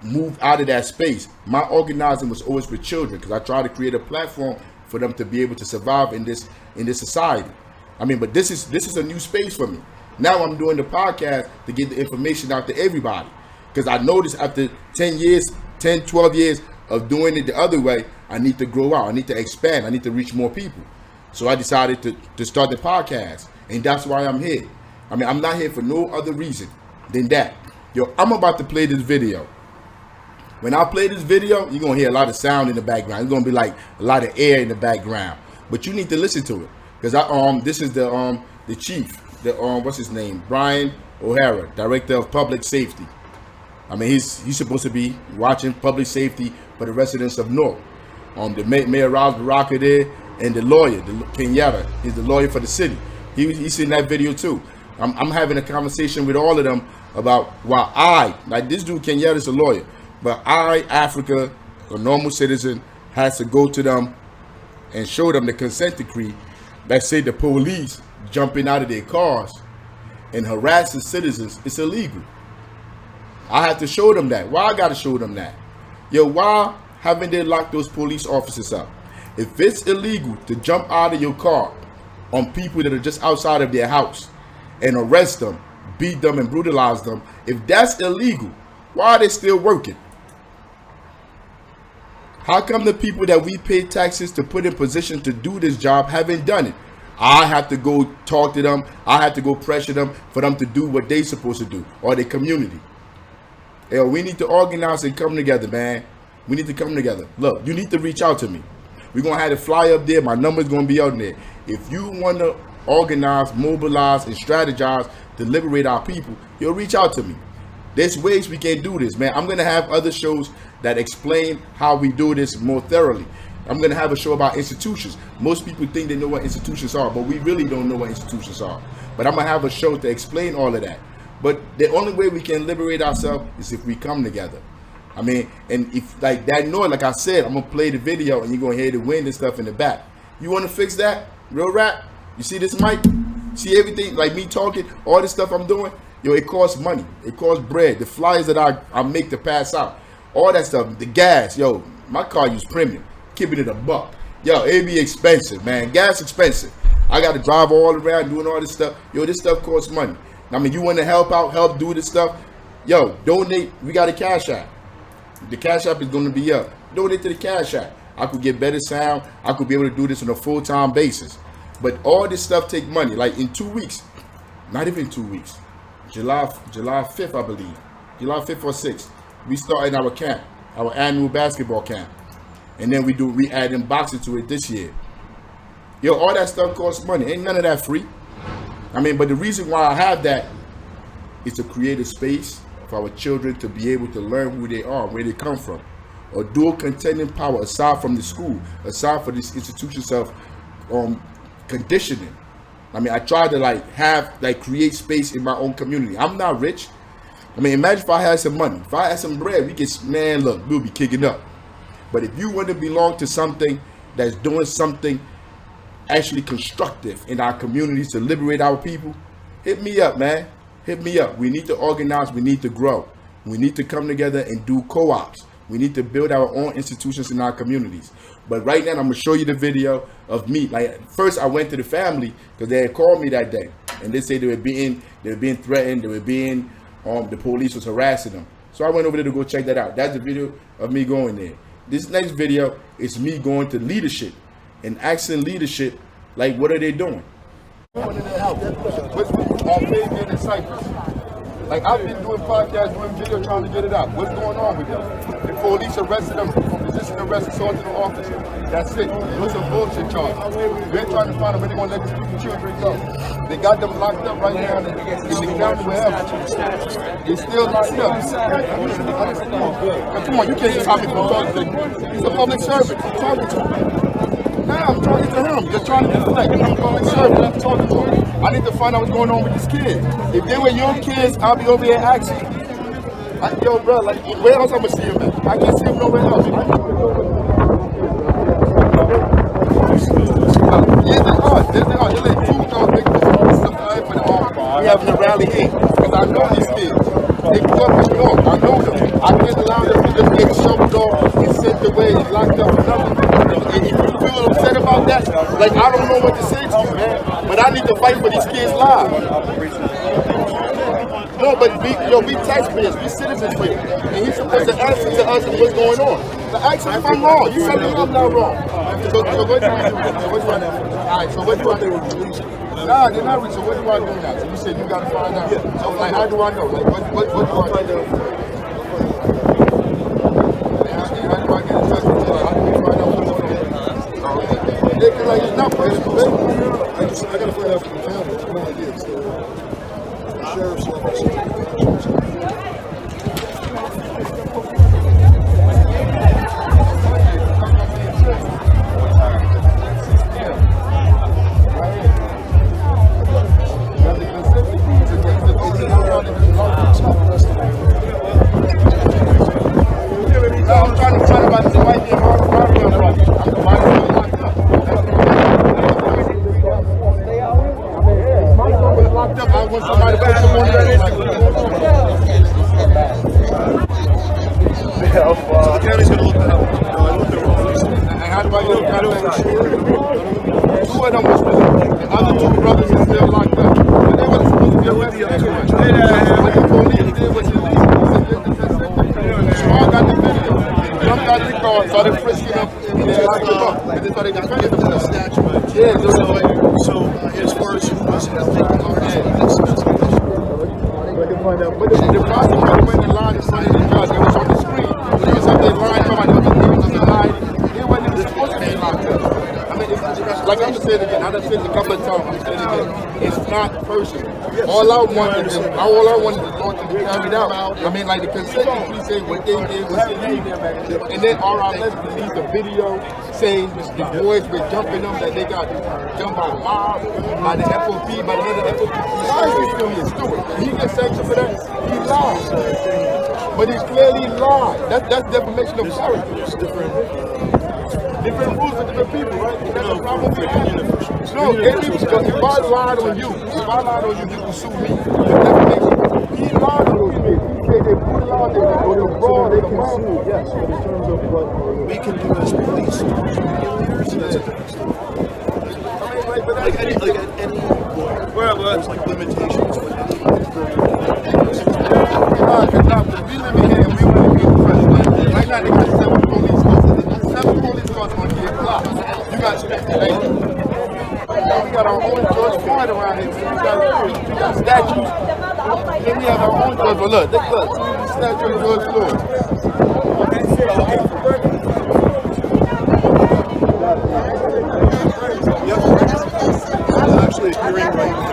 moved out of that space. My organizing was always with children because I try to create a platform for them to be able to survive in this society. But this is a new space for me. Now I'm doing the podcast to get the information out to everybody. Because I noticed after 10, 12 years of doing it the other way, I need to grow out. I need to expand. I need to reach more people. So I decided to start the podcast. And that's why I'm here. I'm not here for no other reason than that. I'm about to play this video. When I play this video, you're going to hear a lot of sound in the background. It's going to be like a lot of air in the background. But you need to listen to it. Because this is the chief, what's his name? Brian O'Hara, Director of Public Safety. He's supposed to be watching public safety for the residents of North. The Mayor Ross Baraka there, and the lawyer, Kenyatta, he's the lawyer for the city. He's in that video too. I'm having a conversation with all of them about why this dude Kenyatta's a lawyer, but Africa, a normal citizen, has to go to them and show them the consent decree that say the police jumping out of their cars and harassing citizens is illegal. I have to show them that. Why I got to show them that? Why haven't they locked those police officers up? If it's illegal to jump out of your car on people that are just outside of their house and arrest them, beat them and brutalize them, if that's illegal, why are they still working? How come the people that we pay taxes to put in position to do this job haven't done it? I have to go talk to them. I have to go pressure them for them to do what they're supposed to do, or their community. We need to organize and come together, man. We need to come together. Look, you need to reach out to me. We're going to have a flyer up there. My number's going to be out there. If you want to organize, mobilize, and strategize to liberate our people, reach out to me. There's ways we can do this, man. I'm going to have other shows that explain how we do this more thoroughly. I'm going to have a show about institutions. Most people think they know what institutions are, but we really don't know what institutions are. But I'm going to have a show to explain all of that. But the only way we can liberate ourselves is if we come together. And if like that noise, like I said, I'm going to play the video and you're going to hear the wind and stuff in the back. You want to fix that? Real rap? You see this mic? See everything? Like me talking, all this stuff I'm doing? It costs money. It costs bread. The flyers that I make to pass out. All that stuff. The gas. My car use premium. Keeping it $1. It be expensive, man. Gas expensive. I got to drive all around doing all this stuff. This stuff costs money. You want to help do this stuff? Donate. We got a Cash App. The Cash App is going to be up. Donate to the Cash App. I could get better sound. I could be able to do this on a full-time basis. But all this stuff take money. Like in 2 weeks, not even 2 weeks, July 5th, I believe. July 5th or 6th, we started our camp, our annual basketball camp. And then we add in boxing to it this year. All that stuff costs money. Ain't none of that free. But the reason why I have that is to create a space for our children to be able to learn who they are, where they come from. A dual contending power aside from the school, aside from these institutions of conditioning. I try to create space in my own community. I'm not rich. I mean, imagine if I had some money. If I had some bread, we could, man, look, we'll be kicking up. But if you want to belong to something that's doing something actually constructive in our communities to liberate our people, hit me up, man. Hit me up. We need to organize. We need to grow. We need to come together and do co-ops. We need to build our own institutions in our communities. But right now, I'm going to show you the video of me. Like, first, I went to the family because they had called me that day. And they said they were being threatened. They were being, the police was harassing them. So I went over there to go check that out. That's the video of me going there. This next video is me going to leadership and asking leadership, like, what are they doing? What's on Facebook and Cyprus? Like, I've been doing podcasts, doing video, trying to get it out. What's going on with them? The police arrested them for resisting arrest, assaulting an officer. That's it. It was a bullshit charge. They're trying to find them, but they're going to let these children go. They got them locked up right now in the county, wherever. They're still locked up. Now, come on, you can't stop me from talking. He's a public servant. I'm talking to him. Nah, I'm talking to him. Just trying to deflect. I'm a public servant. I'm talking to him. I need to find out what's going on with these kids. If they were your kids, I'll be over here asking. Yo, bro, like, where else I'm going to see him at? I can't see him nowhere else. Yes, they are. Yes, they are. They're like 2 pictures. For the arm. We having a rally here. Because I know these kids. They grew up in New York. I know them. I can't allow them to just get shoved off and sent away and locked up for nothing. If you feel upset about that, like, I don't know what to say to you, man. But I need to fight for these kids' lives. No, but we taxpayers, we citizens here. And he's supposed to answer to us what's going on. So ask him if I'm wrong. You tell me I'm not wrong. So what do I do? Alright, so what do I do? Nah, they're not rich. So what do I do now? So you said you gotta find out. So like, how do I know? Like, what do I do? How do I get in touch with you? How do we find out what's going on? Yeah, cause like, it's not personal, baby. I gotta find out from the family. I have no idea. So the sheriff's office. I'm trying to find about the white man. I want somebody to put some on there. The county's going to look that up. And how do I look? How do I sure? 2 of them was released. The other 2 brothers are still locked up. But they were supposed to be arrested. What the police did was release them. All got the video. Jumped out the car, started frisking up, and they locked them up. And they started defending themselves. Yeah, so as far as who was held, but the prosecutor went in line in front of the judge. It was on the screen. When he was up there line, somebody was in line. He wasn't even supposed to be locked up. I mean, like I'm going to say it again. I've said it a couple of times. I'm saying it again. It's not personal. All I wanted is going to be carried out. I mean, like the consent decree say what they did was illegal. And then RRS released a video saying the boys were jumping them, that they got jumped by a mob, by the FOP, by the head of the FOP. Why is he still here? Stewart. He gets sanctioned for that. He lied. But he clearly lied. That's defamation of character. Different rules for different people, right? That's the problem we have. No, if I lied on you, you can sue me. He lied on you. He said they put it out there on the broad, they can sue. Yes, but in terms of what we can do as police regulators, that's a different story. Like any lawyer, there's like limitations with any we live in here and we want to be professional. Right now they got 7 police cars. 7 police cars on the block. You got we got our own George Floyd around here. We got statues. Then we have our own George. But look, statue of George Floyd. There's actually a hearing right now.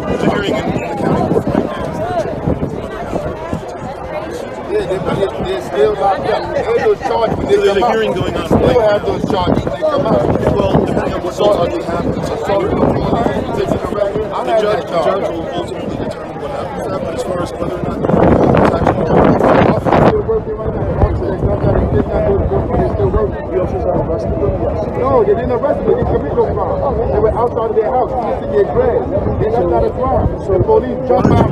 There's a hearing in the county court right now. Yeah, they're still locked up. They have those charges when they come out. There's a hearing going on. They will have those charges when they come out. Well, depending on what charges happen. The judge will ultimately determine what happens to that, but as far as whether or not the officers still working right now. Officers that did not go to work, they're still working. The officers are arrested them? Yes. No, they didn't arrest them. They didn't commit no crime. They were outside of their house. They used to get grass. They left out a crime. So the police jumped out.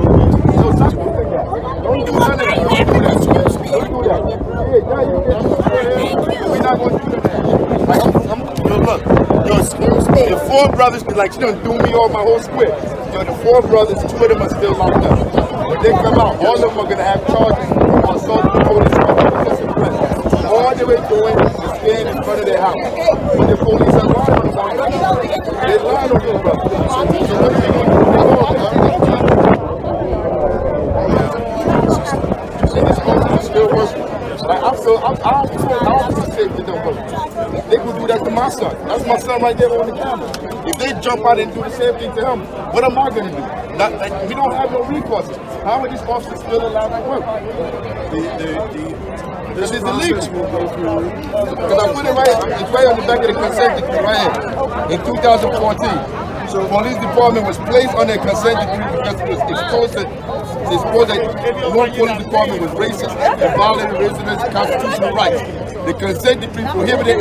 So stop doing that. Don't do none of that. Don't do that. Don't do that. Yeah, now you get we're not going to do that. Like, look, the four brothers, like she done threw me off my whole square. The four brothers, two of them are still locked up. When they come out, all of them are going to have charges for assault of the police officer. All they were doing is stand in front of their house. But the police are lying on them. They're lying on them, brothers. So what are we going to do? And this officer is still working. Like, I don't feel safe to them work. They could do that to my son. That's my son right there on the camera. If they jump out and do the same thing to him, what am I going to do? We don't have no recourse. How are these officers still allowed to work? This is illegal. Because I put it right, it's right on the back of the consent decree right here. In 2014. So the police department was placed on their consent decree because it was exposed that North Police Department was racist and violated residents' constitutional rights. The consent decree prohibited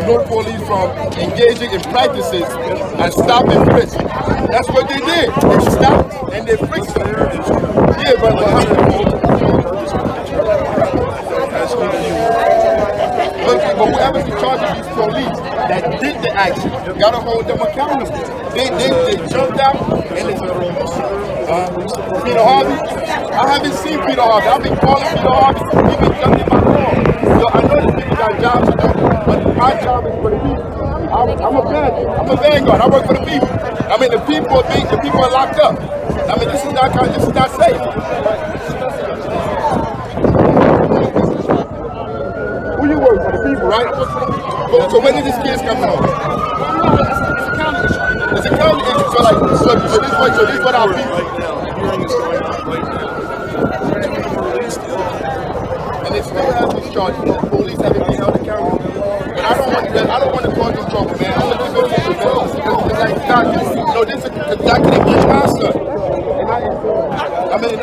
North Police from engaging in practices and stopping friction. That's what they did. They stopped and they frisked them. Yeah, but whoever's in charge of these police that did the action, gotta hold them accountable. They jumped out and Peter Harvey. I haven't seen Peter Harvey. I've been calling Peter Harvey. He's been jumping my phone. So I know these people got jobs to do, but my job is for the people. I'm a vanguard. I work for the people. I mean, the people are locked up. I mean, this is not safe. Who you work for? The people, right? So when did this case come out? It's a county issue. So this is what our people. And they still have these charges. The police haven't been held accountable. But I don't want to cause this trouble, man. I want to go to the it's like doctors. This is a doctor that gets my son. And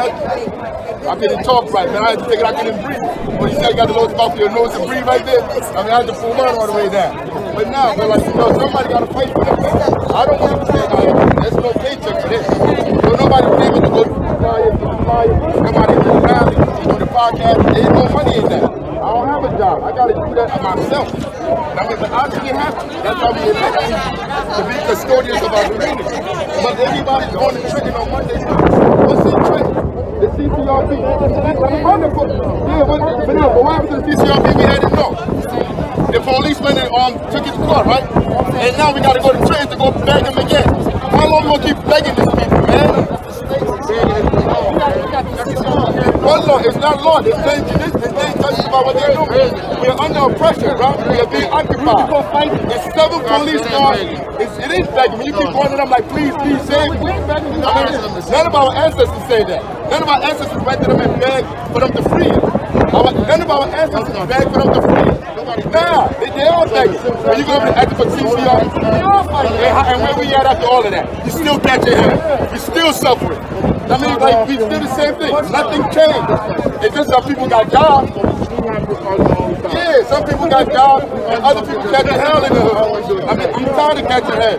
I couldn't talk right, man. I had to take it, I couldn't breathe. When he said you got to load off your nose and breathe right there, I had to pull mine all the way down. But now, somebody got to fight for them. I don't want to say, there's no paycheck for this. So nobody came in to go to the flyers, nobody in the rally, the podcast, there's no money in that. I don't have a job. I got to do that myself. I mean, but I can't have it. That's why we elect to be custodians of our community. But everybody's going to tricking on Monday. What's the trick? The CCRP. That's wonderful. Yeah, but what happened to the CCRP? We had it know. The policeman took his car, right? And now we got to go to Trenton to go beg him again. How long we going to keep begging these people, man? What law? It's not law. They're saying just about what they're doing. We are under oppression, right? We are being occupied. It's 7 police cars. It is begging. When you keep going to them like, please save me. None of our ancestors say that. None of our ancestors went to them and begged for them to free them. None of our ancestors begged for them to free them. Nah, they all begging. When you go over to ask for CCR, and where we at after all of that? You still catch your head. You still suffering. I mean, like, we still the same thing. Nothing changed. It's just some people got jobs. Yeah, some people got jobs, and other people catching hell in the hood. I mean, I'm tired of catching hell.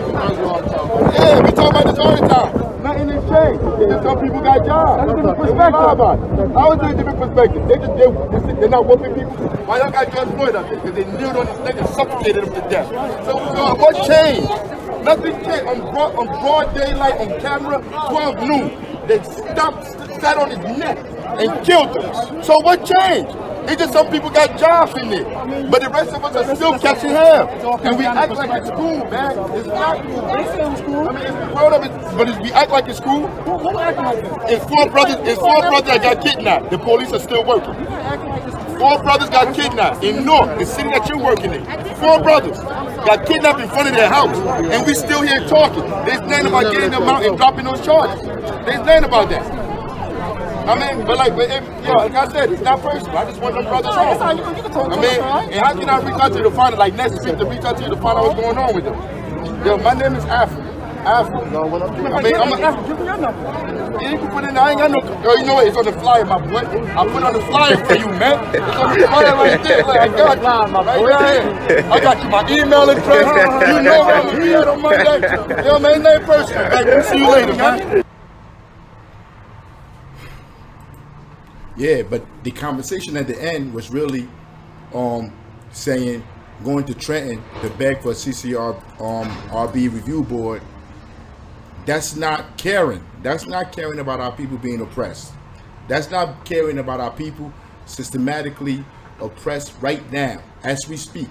Yeah, we talk about this all the time. Nothing has changed. It's just some people got jobs. That's a different perspective. How is it a different perspective? They're not whooping people. Why y'all got George Floyd up there? Because they kneeled on his neck and suffocated him to death. So what changed? Nothing changed. On broad daylight, on camera, 12 noon. They sat on his neck and killed him. So what changed? It's just some people got jobs in there. But the rest of us are still catching hell. And we act like it's cool, man. It's not cool. I mean, it's grown up, but we act like it's cool. Who acting like that? It's four brothers that got kidnapped. The police are still working. 4 brothers got kidnapped in North, the city that you're working in. 4 brothers got kidnapped in front of their house. And we still here talking. There's nothing about getting them out and dropping those charges. There's nothing about that. I mean, but like I said, it's not personal. I just want them brothers home. I mean, and how can I reach out to you to find it? Like next week to reach out to you to find out what's going on with them. Yo, my name is Afro. African. No, what I'm doing. I mean, I'm an African. Give me your number. Yeah, you can put it in. I ain't got no. Yo, you know what? It's on the flyer, my boy. I put on the flyer for you, man. It's on the flyer right there. Like, I got you. Right there. I got you my email address. You know where I'm gonna be at on Monday. Yo, man, ain't personal. Like, we'll see you later, man. Yeah, but the conversation at the end was really saying going to Trenton to beg for a CCR RB review board. That's not caring. That's not caring about our people being oppressed. That's not caring about our people systematically oppressed right now as we speak.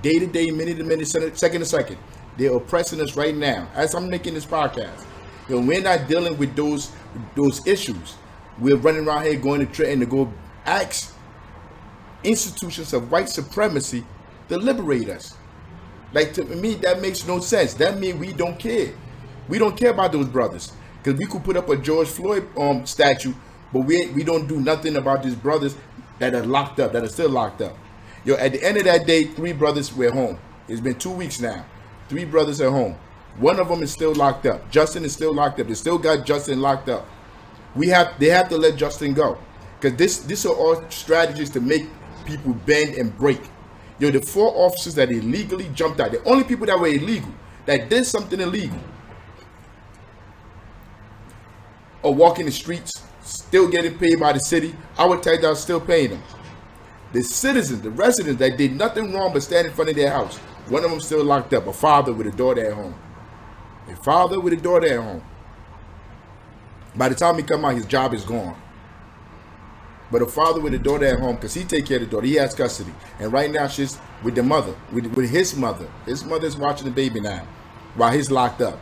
Day to day, minute to minute, second to second. They're oppressing us right now. As I'm making this podcast, we're not dealing with those issues. We're running around here going to Trenton to go ask institutions of white supremacy to liberate us. Like, to me, that makes no sense. That means we don't care. We don't care about those brothers. Because we could put up a George Floyd statue, but we don't do nothing about these brothers that are locked up, that are still locked up. At the end of that day, 3 brothers were home. It's been 2 weeks now. 3 brothers are home. One of them is still locked up. Justin is still locked up. They still got Justin locked up. They have to let Justin go. Because this are all strategies to make people bend and break. The 4 officers that illegally jumped out, the only people that were illegal, that did something illegal, are walking the streets, still getting paid by the city. Our tax dollars still paying them. The citizens, the residents that did nothing wrong but stand in front of their house, one of them still locked up, a father with a daughter at home. A father with a daughter at home. By the time he come out, his job is gone. But a father with a daughter at home, because he take care of the daughter, he has custody. And right now she's with the mother, with his mother. His mother's watching the baby now, while he's locked up.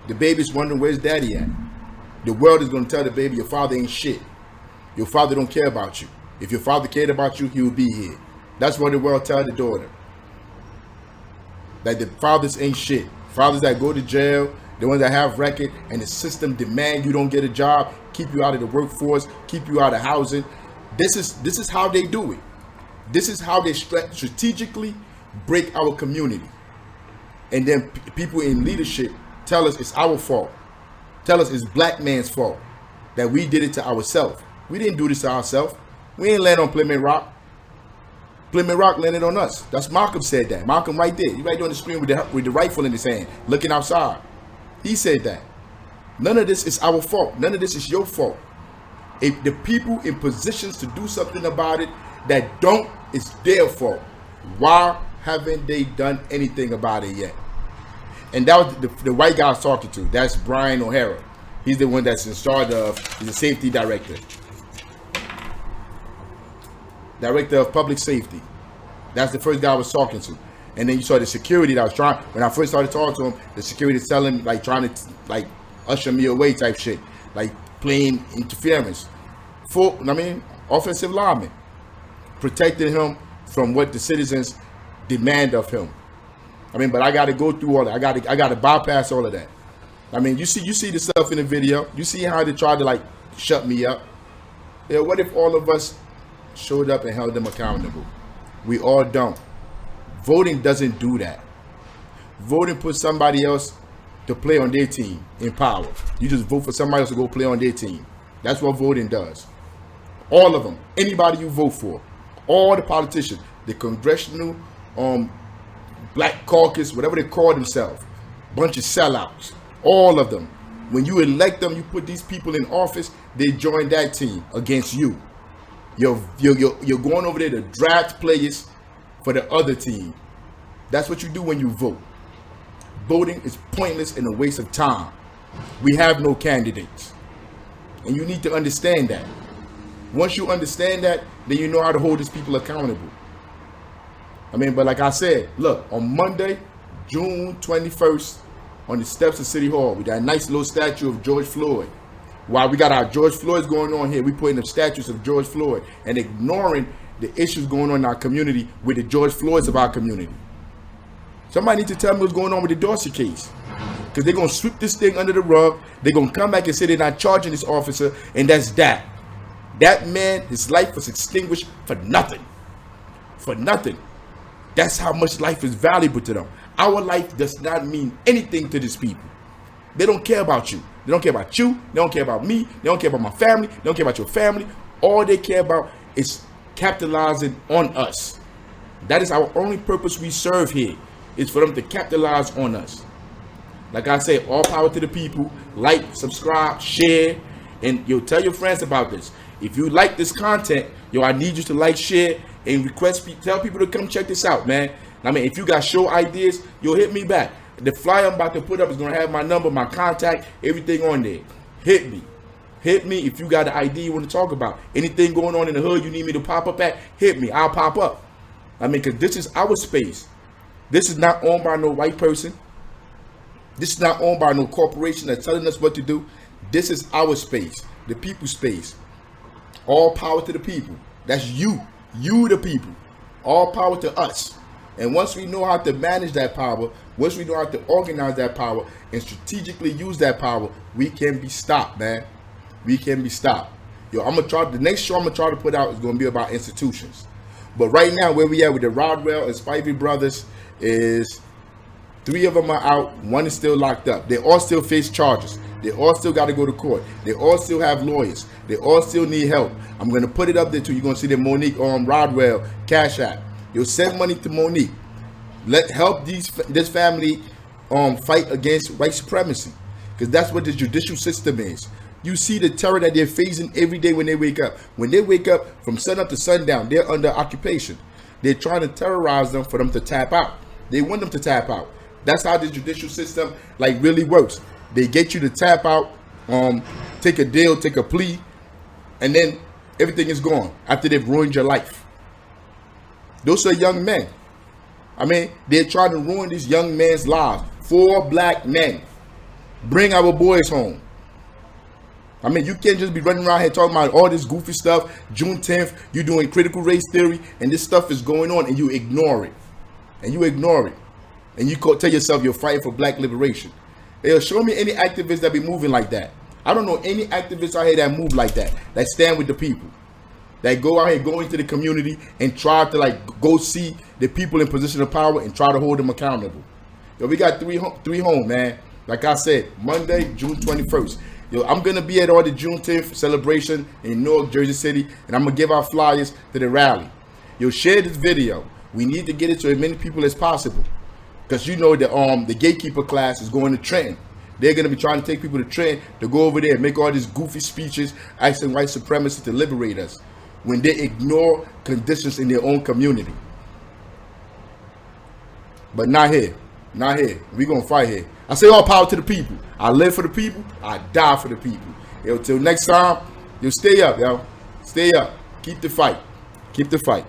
The baby's wondering, where's daddy at? The world is going to tell the baby, your father ain't shit. Your father don't care about you. If your father cared about you, he would be here. That's what the world tell the daughter. That the fathers ain't shit. Fathers that go to jail, the ones that have record, and the system demand you don't get a job, keep you out of the workforce, keep you out of housing. This is how they do it. This is how they strategically break our community. And then people in leadership tell us it's our fault. Tell us it's black man's fault that we did it to ourselves. We didn't do this to ourselves. We ain't land on Plymouth Rock. Plymouth Rock landed on us. That's Malcolm said that. Malcolm right there. He right there on the screen with the rifle in his hand, looking outside. He said that. None of this is our fault. None of this is your fault. If the people in positions to do something about it that don't, it's their fault. Why haven't they done anything about it yet? And that was the white guy I was talking to. That's Brian O'Hara. He's the one that's in charge of, he's the safety director. Director of public safety. That's the first guy I was talking to. And then you saw the security that was trying, when I first started talking to him, the security telling, like trying to like usher me away type shit. Like playing interference. Offensive lineman. Protecting him from what the citizens demand of him. But I got to go through all that. I got to bypass all of that. You see the stuff in the video. You see how they tried to like shut me up. Yeah, what if all of us showed up and held them accountable? We all don't. Voting doesn't do that. Voting puts somebody else to play on their team in power. You just vote for somebody else to go play on their team. That's what voting does. All of them. Anybody you vote for. All the politicians. The congressional Black Caucus, whatever they call themselves. Bunch of sellouts. All of them. When you elect them, you put these people in office, they join that team against you. You're going over there to draft players for the other team. That's what you do when you vote. Voting is pointless and a waste of time. We have no candidates. And you need to understand that. Once you understand that, then you know how to hold these people accountable. But like I said, look, on Monday, June 21st, on the steps of City Hall, we got a nice little statue of George Floyd. While we got our George Floyds going on here, we putting up statues of George Floyd and ignoring the issues going on in our community with the George Floyds of our community. Somebody needs to tell me what's going on with the Dorsey case. Because they're going to sweep this thing under the rug. They're going to come back and say they're not charging this officer, and that's that. That man, his life was extinguished for nothing. For nothing. That's how much life is valuable to them. Our life does not mean anything to these people. They don't care about you. They don't care about you. They don't care about me. They don't care about my family. They don't care about your family. All they care about is capitalizing on us. That is our only purpose we serve here, is for them to capitalize on us. Like I say, all power to the people. Like, subscribe, share, and tell your friends about this. If you like this content, I need you to like, share, and tell people to come check this out, man. I mean, if you got show ideas, hit me back. The flyer I'm about to put up is going to have my number, my contact, everything on there. Hit me. Hit me if you got an idea you want to talk about. Anything going on in the hood you need me to pop up at, hit me. I'll pop up. I mean, because this is our space. This is not owned by no white person. This is not owned by no corporation that's telling us what to do. This is our space, the people's space. All power to the people. That's you. You the people. All power to us. And once we know how to manage that power, once we know how to organize that power and strategically use that power, we can be stopped, man. We can be stopped. The next show I'm gonna try to put out is gonna be about institutions. But right now, where we at with the Rodwell and Spivey brothers is 3 of them are out, 1 is still locked up. They all still face charges. They all still got to go to court. They all still have lawyers. They all still need help. I'm going to put it up there too. You're going to see the Monique Rodwell Cash App. You'll send money to Monique. Help this family fight against white supremacy, because that's what the judicial system is. You see the terror that they're facing every day when they wake up. When they wake up from sunup to sundown, they're under occupation. They're trying to terrorize them for them to tap out. They want them to tap out. That's how the judicial system really works. They get you to tap out, take a deal, take a plea, and then everything is gone after they've ruined your life. Those are young men. I mean, they're trying to ruin these young men's lives. 4 black men. Bring our boys home. I mean, you can't just be running around here talking about all this goofy stuff. Juneteenth, you're doing critical race theory, and this stuff is going on, and you ignore it. And you tell yourself you're fighting for black liberation. Show me any activists that be moving like that. I don't know any activists out here that move like that stand with the people, that go out here, go into the community and try to go see the people in position of power and try to hold them accountable. We got three home, man. Like I said, Monday, June 21st. I'm going to be at all the Juneteenth celebration in Newark, Jersey City, and I'm going to give out flyers to the rally. Share this video. We need to get it to as many people as possible, because the gatekeeper class is going to Trenton. They're going to be trying to take people to Trenton to go over there and make all these goofy speeches asking white supremacy to liberate us, when they ignore conditions in their own community. But not here. Not here. We're going to fight here. I say all power to the people. I live for the people. I die for the people. Till next time, stay up, yo. Stay up. Keep the fight. Keep the fight.